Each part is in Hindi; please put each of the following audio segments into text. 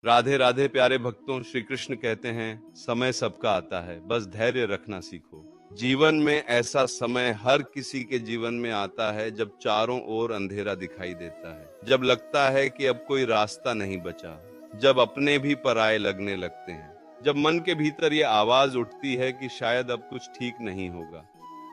राधे राधे प्यारे भक्तों, श्री कृष्ण कहते हैं समय सबका आता है, बस धैर्य रखना सीखो। जीवन में ऐसा समय हर किसी के जीवन में आता है जब चारों ओर अंधेरा दिखाई देता है, जब लगता है कि अब कोई रास्ता नहीं बचा, जब अपने भी पराये लगने लगते हैं, जब मन के भीतर ये आवाज उठती है कि शायद अब कुछ ठीक नहीं होगा।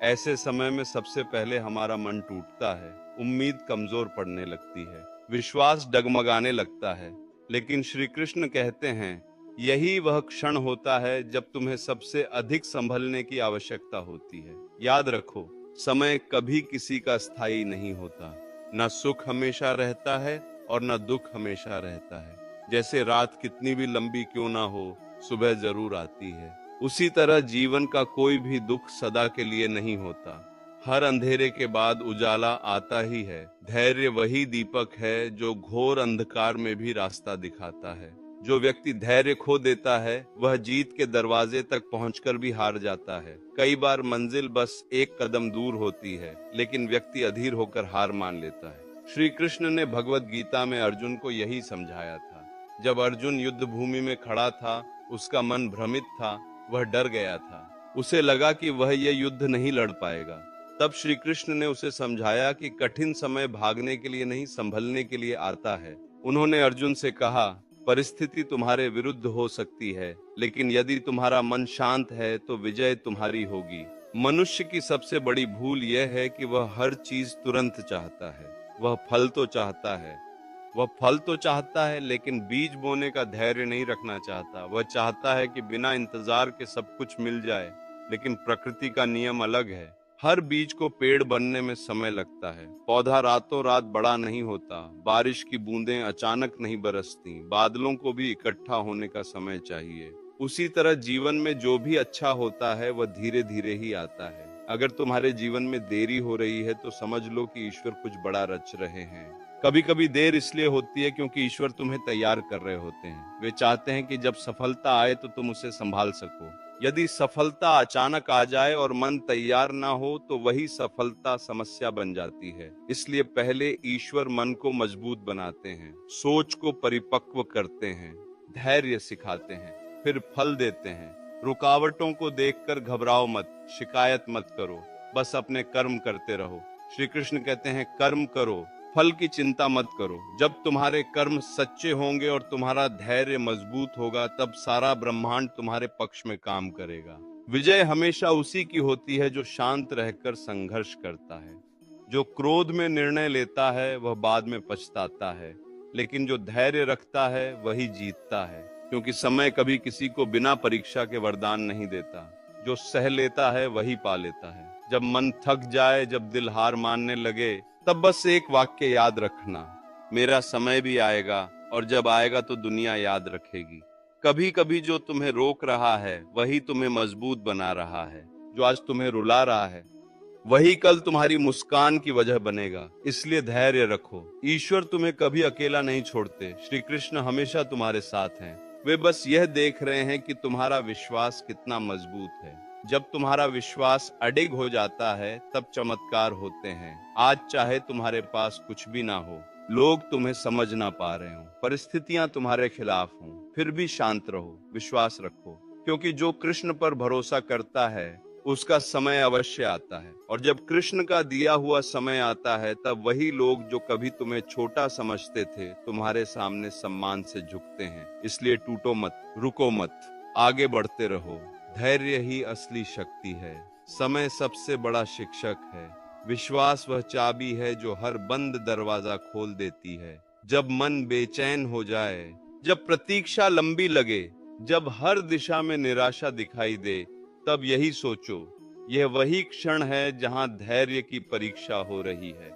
ऐसे समय में सबसे पहले हमारा मन टूटता है, उम्मीद कमजोर पड़ने लगती है, विश्वास डगमगाने लगता है। लेकिन श्री कृष्ण कहते हैं यही वह क्षण होता है जब तुम्हें सबसे अधिक संभलने की आवश्यकता होती है। याद रखो, समय कभी किसी का स्थायी नहीं होता। न सुख हमेशा रहता है और न दुख हमेशा रहता है। जैसे रात कितनी भी लंबी क्यों ना हो, सुबह जरूर आती है, उसी तरह जीवन का कोई भी दुख सदा के लिए नहीं होता। हर अंधेरे के बाद उजाला आता ही है। धैर्य वही दीपक है जो घोर अंधकार में भी रास्ता दिखाता है। जो व्यक्ति धैर्य खो देता है वह जीत के दरवाजे तक पहुंचकर भी हार जाता है। कई बार मंजिल बस एक कदम दूर होती है, लेकिन व्यक्ति अधीर होकर हार मान लेता है। श्री कृष्ण ने भगवत गीता में अर्जुन को यही समझाया था। जब अर्जुन युद्ध भूमि में खड़ा था, उसका मन भ्रमित था, वह डर गया था। उसे लगा कि वह यह युद्ध नहीं लड़ पाएगा। तब श्री कृष्ण ने उसे समझाया कि कठिन समय भागने के लिए नहीं, संभलने के लिए आता है। उन्होंने अर्जुन से कहा, परिस्थिति तुम्हारे विरुद्ध हो सकती है, लेकिन यदि तुम्हारा मन शांत है तो विजय तुम्हारी होगी। मनुष्य की सबसे बड़ी भूल यह है कि वह हर चीज तुरंत चाहता है। वह फल तो चाहता है, लेकिन बीज बोने का धैर्य नहीं रखना चाहता। वह चाहता है कि बिना इंतजार के सब कुछ मिल जाए, लेकिन प्रकृति का नियम अलग है। हर बीज को पेड़ बनने में समय लगता है। पौधा रातों रात बड़ा नहीं होता। बारिश की बूंदें अचानक नहीं बरसती। बादलों को भी इकट्ठा होने का समय चाहिए। उसी तरह जीवन में जो भी अच्छा होता है वह धीरे धीरे ही आता है। अगर तुम्हारे जीवन में देरी हो रही है तो समझ लो कि ईश्वर कुछ बड़ा रच रहे हैं। कभी कभी देर इसलिए होती है क्योंकि ईश्वर तुम्हें तैयार कर रहे होते हैं। वे चाहते हैं कि जब सफलता आए तो तुम उसे संभाल सको। यदि सफलता अचानक आ जाए और मन तैयार ना हो तो वही सफलता समस्या बन जाती है। इसलिए पहले ईश्वर मन को मजबूत बनाते हैं, सोच को परिपक्व करते हैं, धैर्य सिखाते हैं, फिर फल देते हैं। रुकावटों को देखकर घबराओ मत, शिकायत मत करो, बस अपने कर्म करते रहो। श्री कृष्ण कहते हैं कर्म करो, फल की चिंता मत करो। जब तुम्हारे कर्म सच्चे होंगे और तुम्हारा धैर्य मजबूत होगा, तब सारा ब्रह्मांड तुम्हारे पक्ष में काम करेगा। विजय हमेशा उसी की होती है जो शांत रहकर संघर्ष करता है। जो क्रोध में निर्णय लेता है वह बाद में पछताता है, लेकिन जो धैर्य रखता है वही जीतता है। क्योंकि समय कभी किसी को बिना परीक्षा के वरदान नहीं देता। जो सह लेता है वही पा लेता है। जब मन थक जाए, जब दिल हार मानने लगे, तब बस एक वाक्य याद रखना, मेरा समय भी आएगा, और जब आएगा तो दुनिया याद रखेगी। कभी कभी जो तुम्हें रोक रहा है वही तुम्हें मजबूत बना रहा है। जो आज तुम्हें रुला रहा है वही कल तुम्हारी मुस्कान की वजह बनेगा। इसलिए धैर्य रखो। ईश्वर तुम्हें कभी अकेला नहीं छोड़ते। श्री कृष्ण हमेशा तुम्हारे साथ हैं। वे बस यह देख रहे हैं कि तुम्हारा विश्वास कितना मजबूत है। जब तुम्हारा विश्वास अडिग हो जाता है तब चमत्कार होते हैं। आज चाहे तुम्हारे पास कुछ भी ना हो, लोग तुम्हें समझ ना पा रहे हो, परिस्थितियां तुम्हारे खिलाफ हों, फिर भी शांत रहो, विश्वास रखो। क्योंकि जो कृष्ण पर भरोसा करता है उसका समय अवश्य आता है। और जब कृष्ण का दिया हुआ समय आता है तब वही लोग जो कभी तुम्हें छोटा समझते थे तुम्हारे सामने सम्मान से झुकते हैं। इसलिए टूटो मत, रुको मत, आगे बढ़ते रहो। धैर्य ही असली शक्ति है। समय सबसे बड़ा शिक्षक है। विश्वास वह चाबी है जो हर बंद दरवाजा खोल देती है। जब मन बेचैन हो जाए, जब प्रतीक्षा लंबी लगे, जब हर दिशा में निराशा दिखाई दे, तब यही सोचो, यह वही क्षण है जहां धैर्य की परीक्षा हो रही है।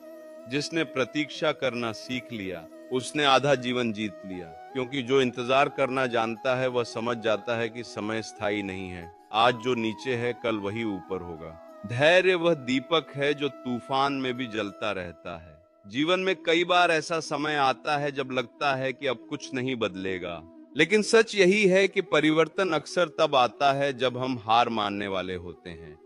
जिसने प्रतीक्षा करना सीख लिया उसने आधा जीवन जीत लिया। क्योंकि जो इंतजार करना जानता है वह समझ जाता है कि समय स्थायी नहीं है। आज जो नीचे है कल वही ऊपर होगा। धैर्य वह दीपक है जो तूफान में भी जलता रहता है। जीवन में कई बार ऐसा समय आता है जब लगता है कि अब कुछ नहीं बदलेगा, लेकिन सच यही है कि परिवर्तन अक्सर तब आता है जब हम हार मानने वाले होते हैं।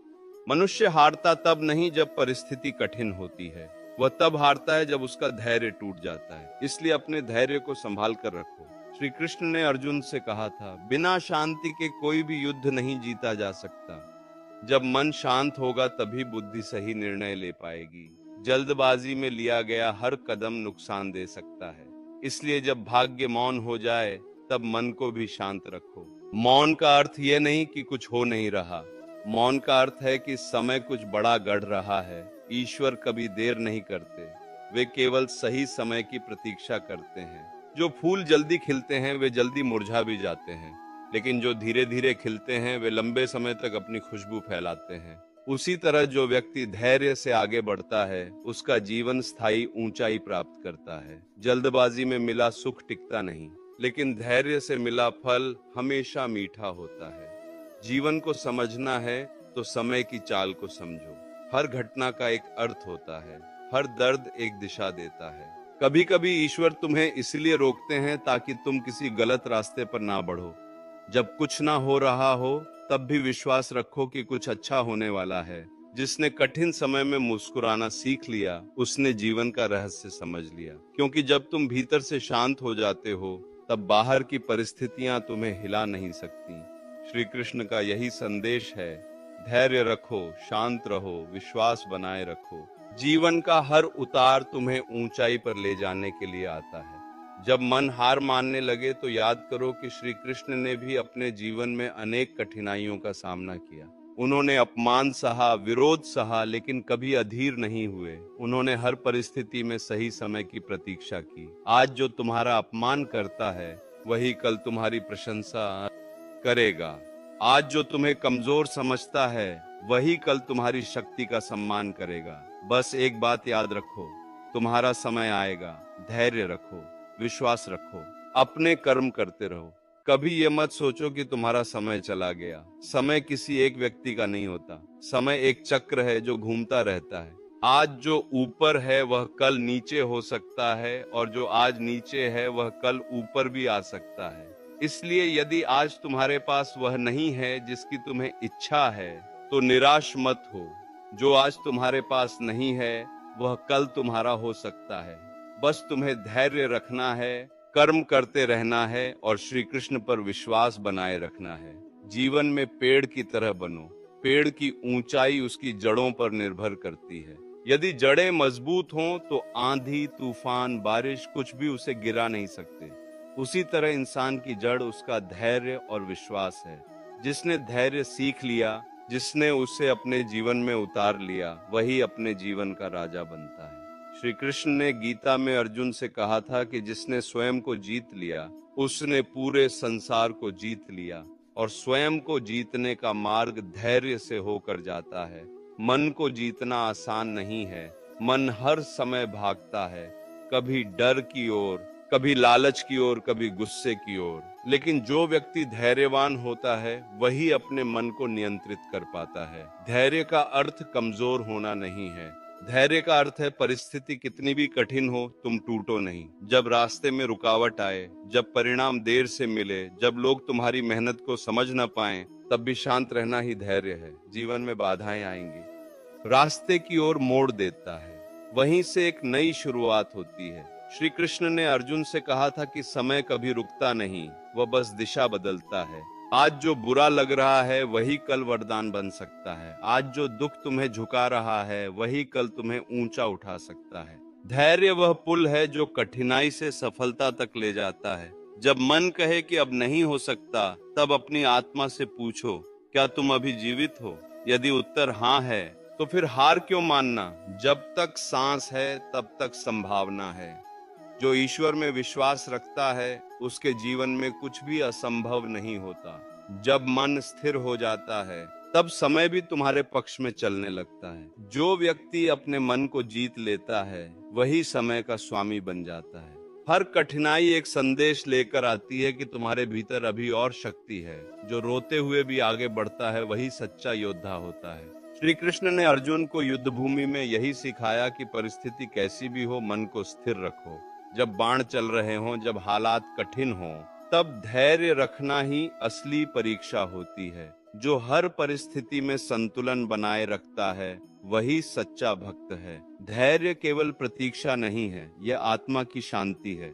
मनुष्य हारता तब नहीं जब परिस्थिति कठिन होती है, वह तब हारता है जब उसका धैर्य टूट जाता है। इसलिए अपने धैर्य को संभाल कर रखो। श्री कृष्ण ने अर्जुन से कहा था, बिना शांति के कोई भी युद्ध नहीं जीता जा सकता। जब मन शांत होगा तभी बुद्धि सही निर्णय ले पाएगी। जल्दबाजी में लिया गया हर कदम नुकसान दे सकता है। इसलिए जब भाग्य मौन हो जाए तब मन को भी शांत रखो। मौन का अर्थ यह नहीं कि कुछ हो नहीं रहा। मौन का अर्थ है कि समय कुछ बड़ा गढ़ रहा है। ईश्वर कभी देर नहीं करते, वे केवल सही समय की प्रतीक्षा करते हैं। जो फूल जल्दी खिलते हैं वे जल्दी मुरझा भी जाते हैं, लेकिन जो धीरे धीरे खिलते हैं वे लंबे समय तक अपनी खुशबू फैलाते हैं। उसी तरह जो व्यक्ति धैर्य से आगे बढ़ता है उसका जीवन स्थायी ऊंचाई प्राप्त करता है। जल्दबाजी में मिला सुख टिकता नहीं, लेकिन धैर्य से मिला फल हमेशा मीठा होता है। जीवन को समझना है तो समय की चाल को समझो। हर घटना का एक अर्थ होता है, हर दर्द एक दिशा देता है। कभी कभी ईश्वर तुम्हें इसलिए रोकते हैं ताकि तुम किसी गलत रास्ते पर ना बढ़ो। जब कुछ ना हो रहा हो तब भी विश्वास रखो कि कुछ अच्छा होने वाला है। जिसने कठिन समय में मुस्कुराना सीख लिया उसने जीवन का रहस्य समझ लिया। क्योंकि जब तुम भीतर से शांत हो जाते हो तब बाहर की परिस्थितियां तुम्हें हिला नहीं सकती। श्री कृष्ण का यही संदेश है, धैर्य रखो, शांत रहो, विश्वास बनाए रखो। जीवन का हर उतार तुम्हें ऊंचाई पर ले जाने के लिए आता है। जब मन हार मानने लगे तो याद करो कि श्री कृष्ण ने भी अपने जीवन में अनेक कठिनाइयों का सामना किया। उन्होंने अपमान सहा, विरोध सहा, लेकिन कभी अधीर नहीं हुए। उन्होंने हर परिस्थिति में सही समय की प्रतीक्षा की। आज जो तुम्हारा अपमान करता है वही कल तुम्हारी प्रशंसा करेगा। आज जो तुम्हें कमजोर समझता है वही कल तुम्हारी शक्ति का सम्मान करेगा। बस एक बात याद रखो, तुम्हारा समय आएगा। धैर्य रखो, विश्वास रखो, अपने कर्म करते रहो। कभी ये मत सोचो कि तुम्हारा समय चला गया। समय किसी एक व्यक्ति का नहीं होता। समय एक चक्र है जो घूमता रहता है। आज जो ऊपर है वह कल नीचे हो सकता है, और जो आज नीचे है वह कल ऊपर भी आ सकता है। इसलिए यदि आज तुम्हारे पास वह नहीं है जिसकी तुम्हें इच्छा है तो निराश मत हो। जो आज तुम्हारे पास नहीं है वह कल तुम्हारा हो सकता है। बस तुम्हें धैर्य रखना है, कर्म करते रहना है और श्री कृष्ण पर विश्वास बनाए रखना है। जीवन में पेड़ की तरह बनो। पेड़ की ऊंचाई उसकी जड़ों पर निर्भर करती है। यदि जड़ें मजबूत हों तो आंधी, तूफान, बारिश कुछ भी उसे गिरा नहीं सकते। उसी तरह इंसान की जड़ उसका धैर्य और विश्वास है। जिसने धैर्य सीख लिया, जिसने उसे अपने जीवन में उतार लिया, वही अपने जीवन का राजा बनता है। श्री कृष्ण ने गीता में अर्जुन से कहा था कि जिसने स्वयं को जीत लिया उसने पूरे संसार को जीत लिया। और स्वयं को जीतने का मार्ग धैर्य से होकर जाता है। मन को जीतना आसान नहीं है। मन हर समय भागता है, कभी डर की ओर, कभी लालच की ओर, कभी गुस्से की ओर। लेकिन जो व्यक्ति धैर्यवान होता है वही अपने मन को नियंत्रित कर पाता है। धैर्य का अर्थ कमजोर होना नहीं है। धैर्य का अर्थ है परिस्थिति कितनी भी कठिन हो तुम टूटो नहीं। जब रास्ते में रुकावट आए, जब परिणाम देर से मिले, जब लोग तुम्हारी मेहनत को समझ न पाएं, तब भी शांत रहना ही धैर्य है। जीवन में बाधाएं आएंगी, रास्ते की ओर मोड़ देता है, वहीं से एक नई शुरुआत होती है। श्री कृष्ण ने अर्जुन से कहा था कि समय कभी रुकता नहीं, वह बस दिशा बदलता है। आज जो बुरा लग रहा है वही कल वरदान बन सकता है। आज जो दुख तुम्हें झुका रहा है वही कल तुम्हें ऊंचा उठा सकता है। धैर्य वह पुल है जो कठिनाई से सफलता तक ले जाता है। जब मन कहे कि अब नहीं हो सकता, तब अपनी आत्मा से पूछो, क्या तुम अभी जीवित हो? यदि उत्तर हाँ है तो फिर हार क्यों मानना? जब तक सांस है तब तक संभावना है। जो ईश्वर में विश्वास रखता है उसके जीवन में कुछ भी असंभव नहीं होता। जब मन स्थिर हो जाता है तब समय भी तुम्हारे पक्ष में चलने लगता है। जो व्यक्ति अपने मन को जीत लेता है वही समय का स्वामी बन जाता है। हर कठिनाई एक संदेश लेकर आती है कि तुम्हारे भीतर अभी और शक्ति है। जो रोते हुए भी आगे बढ़ता है वही सच्चा योद्धा होता है। श्री कृष्ण ने अर्जुन को युद्ध भूमि में यही सिखाया कि परिस्थिति कैसी भी हो, मन को स्थिर रखो। जब बाण चल रहे हों, जब हालात कठिन हों, तब धैर्य रखना ही असली परीक्षा होती है। जो हर परिस्थिति में संतुलन बनाए रखता है वही सच्चा भक्त है। धैर्य केवल प्रतीक्षा नहीं है, यह आत्मा की शांति है।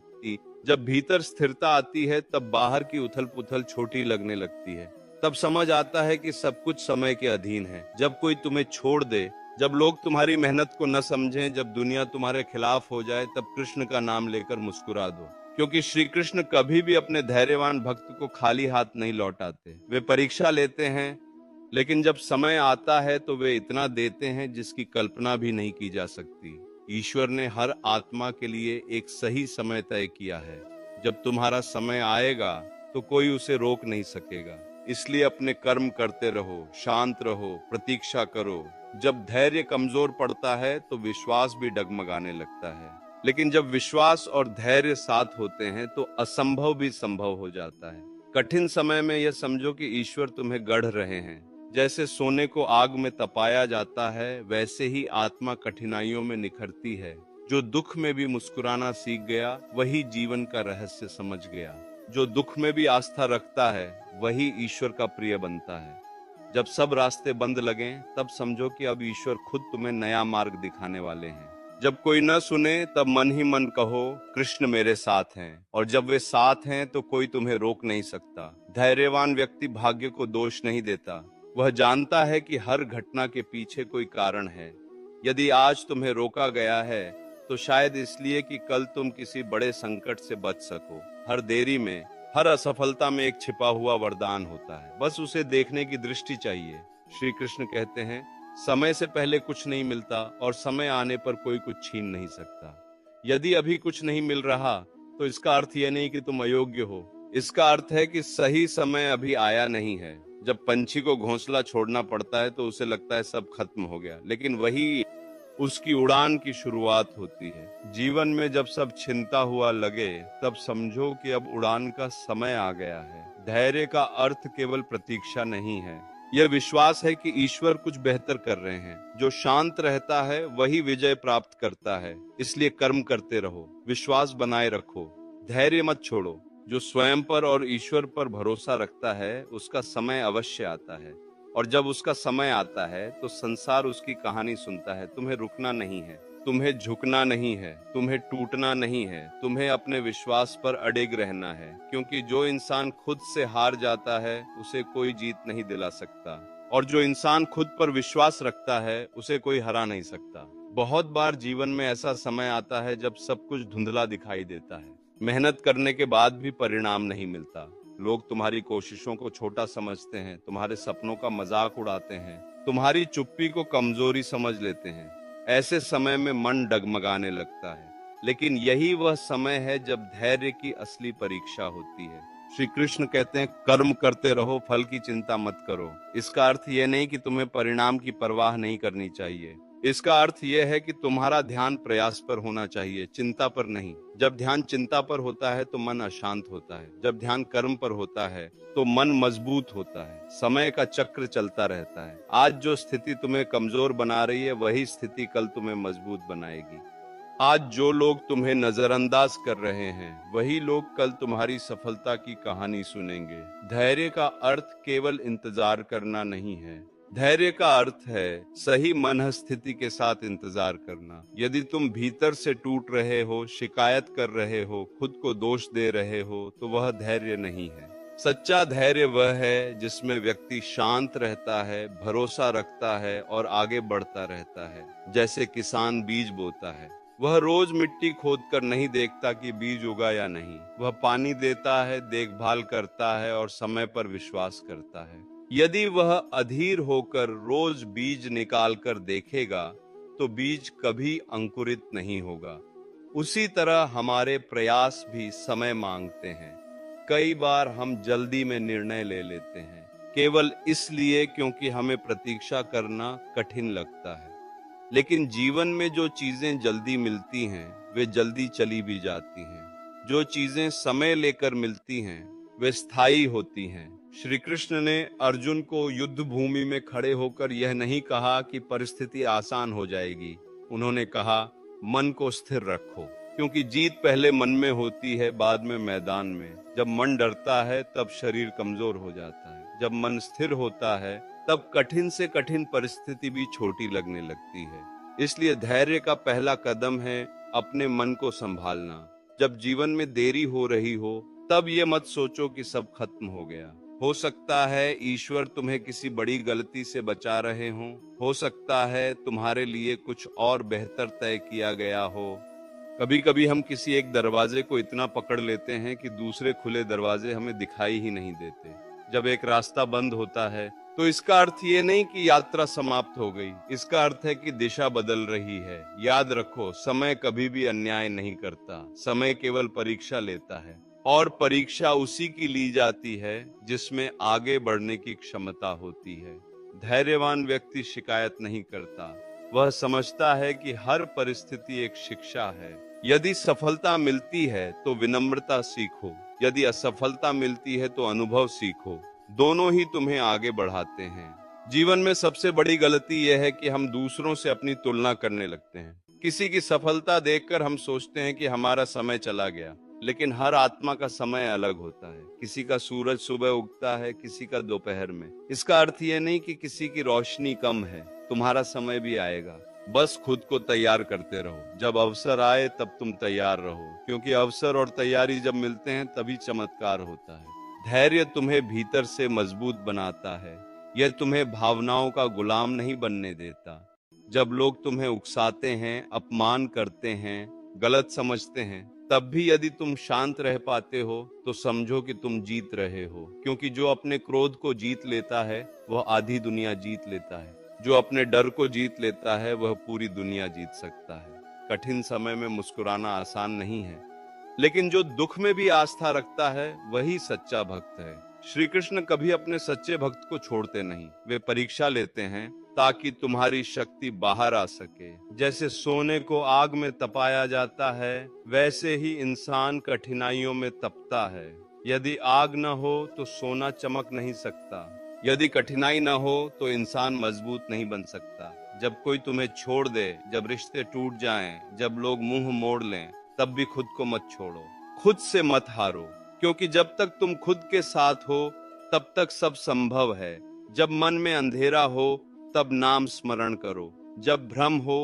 जब भीतर स्थिरता आती है तब बाहर की उथल पुथल छोटी लगने लगती है। तब समझ आता है कि सब कुछ समय के अधीन है। जब कोई तुम्हें छोड़ दे, जब लोग तुम्हारी मेहनत को न समझें, जब दुनिया तुम्हारे खिलाफ हो जाए, तब कृष्ण का नाम लेकर मुस्कुरा दो, क्योंकि श्री कृष्ण कभी भी अपने धैर्यवान भक्त को खाली हाथ नहीं लौटाते। वे परीक्षा लेते हैं, लेकिन जब समय आता है तो वे इतना देते हैं जिसकी कल्पना भी नहीं की जा सकती। ईश्वर ने हर आत्मा के लिए एक सही समय तय किया है। जब तुम्हारा समय आएगा तो कोई उसे रोक नहीं सकेगा। इसलिए अपने कर्म करते रहो, शांत रहो, प्रतीक्षा करो। जब धैर्य कमजोर पड़ता है तो विश्वास भी डगमगाने लगता है, लेकिन जब विश्वास और धैर्य साथ होते हैं तो असंभव भी संभव हो जाता है। कठिन समय में यह समझो कि ईश्वर तुम्हें गढ़ रहे हैं। जैसे सोने को आग में तपाया जाता है, वैसे ही आत्मा कठिनाइयों में निखरती है। जो दुख में भी मुस्कुराना सीख गया, वही जीवन का रहस्य समझ गया। जो दुख में भी आस्था रखता है, वही ईश्वर का प्रिय बनता है। जब सब रास्ते बंद लगें, तब समझो कि अब ईश्वर खुद तुम्हें नया मार्ग दिखाने वाले हैं। जब कोई न सुने, तब मन ही मन कहो, कृष्ण मेरे साथ हैं। और जब वे साथ हैं तो कोई तुम्हें रोक नहीं सकता। धैर्यवान व्यक्ति भाग्य को दोष नहीं देता। वह जानता है कि हर घटना के पीछे कोई कारण है। यदि आज तुम्हें रोका गया है तो शायद इसलिए कि कल तुम किसी बड़े संकट से बच सको। हर देरी में, हर असफलता में एक छिपा हुआ वरदान होता है, बस उसे देखने की दृष्टि चाहिए। श्री कृष्ण कहते हैं, समय से पहले कुछ नहीं मिलता और समय आने पर कोई कुछ छीन नहीं सकता। यदि अभी कुछ नहीं मिल रहा तो इसका अर्थ यह नहीं कि तुम अयोग्य हो। इसका अर्थ है कि सही समय अभी आया नहीं है। जब पंछी को घोंसला छोड़ना पड़ता है तो उसे लगता है सब खत्म हो गया, लेकिन वही उसकी उड़ान की शुरुआत होती है। जीवन में जब सब छिनता हुआ लगे, तब समझो कि अब उड़ान का समय आ गया है। धैर्य का अर्थ केवल प्रतीक्षा नहीं है, यह विश्वास है कि ईश्वर कुछ बेहतर कर रहे हैं। जो शांत रहता है वही विजय प्राप्त करता है। इसलिए कर्म करते रहो, विश्वास बनाए रखो, धैर्य मत छोड़ो। जो स्वयं पर और ईश्वर पर भरोसा रखता है, उसका समय अवश्य आता है। और जब उसका समय आता है तो संसार उसकी कहानी सुनता है। तुम्हें रुकना नहीं है, तुम्हें झुकना नहीं है, तुम्हें टूटना नहीं है, तुम्हें अपने विश्वास पर अडिग रहना है। क्योंकि जो इंसान खुद से हार जाता है, उसे कोई जीत नहीं दिला सकता, और जो इंसान खुद पर विश्वास रखता है, उसे कोई हरा नहीं सकता। बहुत बार जीवन में ऐसा समय आता है जब सब कुछ धुंधला दिखाई देता है। मेहनत करने के बाद भी परिणाम नहीं मिलता। लोग तुम्हारी कोशिशों को छोटा समझते हैं, तुम्हारे सपनों का मजाक उड़ाते हैं, तुम्हारी चुप्पी को कमजोरी समझ लेते हैं। ऐसे समय में मन डगमगाने लगता है, लेकिन यही वह समय है जब धैर्य की असली परीक्षा होती है। श्री कृष्ण कहते हैं, कर्म करते रहो, फल की चिंता मत करो। इसका अर्थ यह नहीं कि तुम्हें परिणाम की परवाह नहीं करनी चाहिए। इसका अर्थ यह है कि तुम्हारा ध्यान प्रयास पर होना चाहिए, चिंता पर नहीं। जब ध्यान चिंता पर होता है तो मन अशांत होता है। जब ध्यान कर्म पर होता है तो मन मजबूत होता है। समय का चक्र चलता रहता है। आज जो स्थिति तुम्हें कमजोर बना रही है, वही स्थिति कल तुम्हें मजबूत बनाएगी। आज जो लोग तुम्हें नजरअंदाज कर रहे हैं, वही लोग कल तुम्हारी सफलता की कहानी सुनेंगे। धैर्य का अर्थ केवल इंतजार करना नहीं है। धैर्य का अर्थ है सही मन स्थिति के साथ इंतजार करना। यदि तुम भीतर से टूट रहे हो, शिकायत कर रहे हो, खुद को दोष दे रहे हो, तो वह धैर्य नहीं है। सच्चा धैर्य वह है जिसमें व्यक्ति शांत रहता है, भरोसा रखता है और आगे बढ़ता रहता है। जैसे किसान बीज बोता है, वह रोज मिट्टी खोदकर नहीं देखता कि बीज उगा या नहीं। वह पानी देता है, देखभाल करता है और समय पर विश्वास करता है। यदि वह अधीर होकर रोज बीज निकाल कर देखेगा, तो बीज कभी अंकुरित नहीं होगा। उसी तरह हमारे प्रयास भी समय मांगते हैं। कई बार हम जल्दी में निर्णय ले लेते हैं, केवल इसलिए क्योंकि हमें प्रतीक्षा करना कठिन लगता है। लेकिन जीवन में जो चीजें जल्दी मिलती हैं, वे जल्दी चली भी जाती हैं। जो चीजें समय लेकर मिलती हैं, वे स्थायी होती हैं। श्री कृष्ण ने अर्जुन को युद्ध भूमि में खड़े होकर यह नहीं कहा कि परिस्थिति आसान हो जाएगी। उन्होंने कहा, मन को स्थिर रखो, क्योंकि जीत पहले मन में होती है, बाद में मैदान में। जब मन डरता है तब शरीर कमजोर हो जाता है। जब मन स्थिर होता है तब कठिन से कठिन परिस्थिति भी छोटी लगने लगती है। इसलिए धैर्य का पहला कदम है अपने मन को संभालना। जब जीवन में देरी हो रही हो तब ये मत सोचो कि सब खत्म हो गया। हो सकता है ईश्वर तुम्हें किसी बड़ी गलती से बचा रहे हों, हो सकता है तुम्हारे लिए कुछ और बेहतर तय किया गया हो। कभी कभी हम किसी एक दरवाजे को इतना पकड़ लेते हैं कि दूसरे खुले दरवाजे हमें दिखाई ही नहीं देते। जब एक रास्ता बंद होता है तो इसका अर्थ ये नहीं कि यात्रा समाप्त हो गई, इसका अर्थ है कि दिशा बदल रही है। याद रखो, समय कभी भी अन्याय नहीं करता, समय केवल परीक्षा लेता है, और परीक्षा उसी की ली जाती है जिसमें आगे बढ़ने की क्षमता होती है। धैर्यवान व्यक्ति शिकायत नहीं करता, वह समझता है कि हर परिस्थिति एक शिक्षा है। यदि सफलता मिलती है तो विनम्रता सीखो, यदि असफलता मिलती है तो अनुभव सीखो। दोनों ही तुम्हें आगे बढ़ाते हैं। जीवन में सबसे बड़ी गलती यह है कि हम दूसरों से अपनी तुलना करने लगते हैं। किसी की सफलता देखकर हम सोचते हैं कि हमारा समय चला गया, लेकिन हर आत्मा का समय अलग होता है। किसी का सूरज सुबह उगता है, किसी का दोपहर में। इसका अर्थ यह नहीं कि किसी की रोशनी कम है, तुम्हारा समय भी आएगा। बस खुद को तैयार करते रहो, जब अवसर आए तब तुम तैयार रहो, क्योंकि अवसर और तैयारी जब मिलते हैं तभी चमत्कार होता है। धैर्य तुम्हें भीतर से मजबूत बनाता है, यह तुम्हें भावनाओं का गुलाम नहीं बनने देता। जब लोग तुम्हें उकसाते हैं, अपमान करते हैं, गलत समझते हैं, तब भी यदि तुम शांत रह पाते हो तो समझो कि तुम जीत रहे हो, क्योंकि जो अपने क्रोध को जीत लेता है वह आधी दुनिया जीत लेता है। जो अपने डर को जीत लेता है वह पूरी दुनिया जीत सकता है। कठिन समय में मुस्कुराना आसान नहीं है, लेकिन जो दुख में भी आस्था रखता है वही सच्चा भक्त है। श्री कृष्ण कभी अपने सच्चे भक्त को छोड़ते नहीं, वे परीक्षा लेते हैं ताकि तुम्हारी शक्ति बाहर आ सके। जैसे सोने को आग में तपाया जाता है, वैसे ही इंसान कठिनाइयों में तपता है। यदि आग न हो तो सोना चमक नहीं सकता, यदि कठिनाई न हो तो इंसान मजबूत नहीं बन सकता। जब कोई तुम्हें छोड़ दे, जब रिश्ते टूट जाएं, जब लोग मुंह मोड़ लें, तब भी खुद को मत छोड़ो, खुद से मत हारो, क्योंकि जब तक तुम खुद के साथ हो तब तक सब संभव है। जब मन में अंधेरा हो तब नाम स्मरण करो, जब भ्रम हो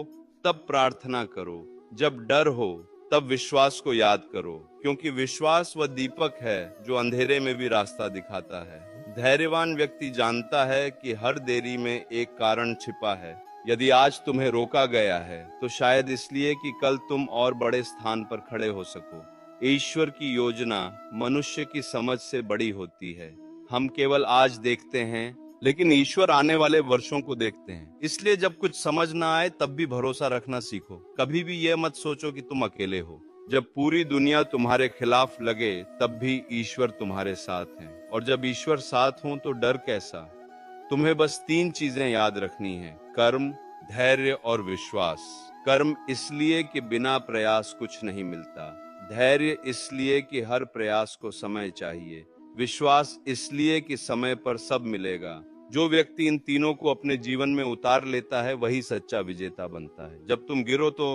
तब प्रार्थना करो, जब डर हो तब विश्वास को याद करो, क्योंकि विश्वास वह दीपक है जो अंधेरे में भी रास्ता दिखाता है। धैर्यवान व्यक्ति जानता है कि हर देरी में एक कारण छिपा है। यदि आज तुम्हें रोका गया है तो शायद इसलिए कि कल तुम और बड़े स्थान पर खड़े हो सको। ईश्वर की योजना मनुष्य की समझ से बड़ी होती है। हम केवल आज देखते हैं, लेकिन ईश्वर आने वाले वर्षों को देखते हैं। इसलिए जब कुछ समझ ना आए तब भी भरोसा रखना सीखो। कभी भी यह मत सोचो कि तुम अकेले हो। जब पूरी दुनिया तुम्हारे खिलाफ लगे तब भी ईश्वर तुम्हारे साथ है, और जब ईश्वर साथ हो तो डर कैसा। तुम्हें बस 3 चीजें याद रखनी है: कर्म, धैर्य और विश्वास। कर्म इसलिए कि बिना प्रयास कुछ नहीं मिलता, धैर्य इसलिए कि हर प्रयास को समय चाहिए, विश्वास इसलिए कि समय पर सब मिलेगा। जो व्यक्ति इन तीनों को अपने जीवन में उतार लेता है वही सच्चा विजेता बनता है। जब तुम गिरो तो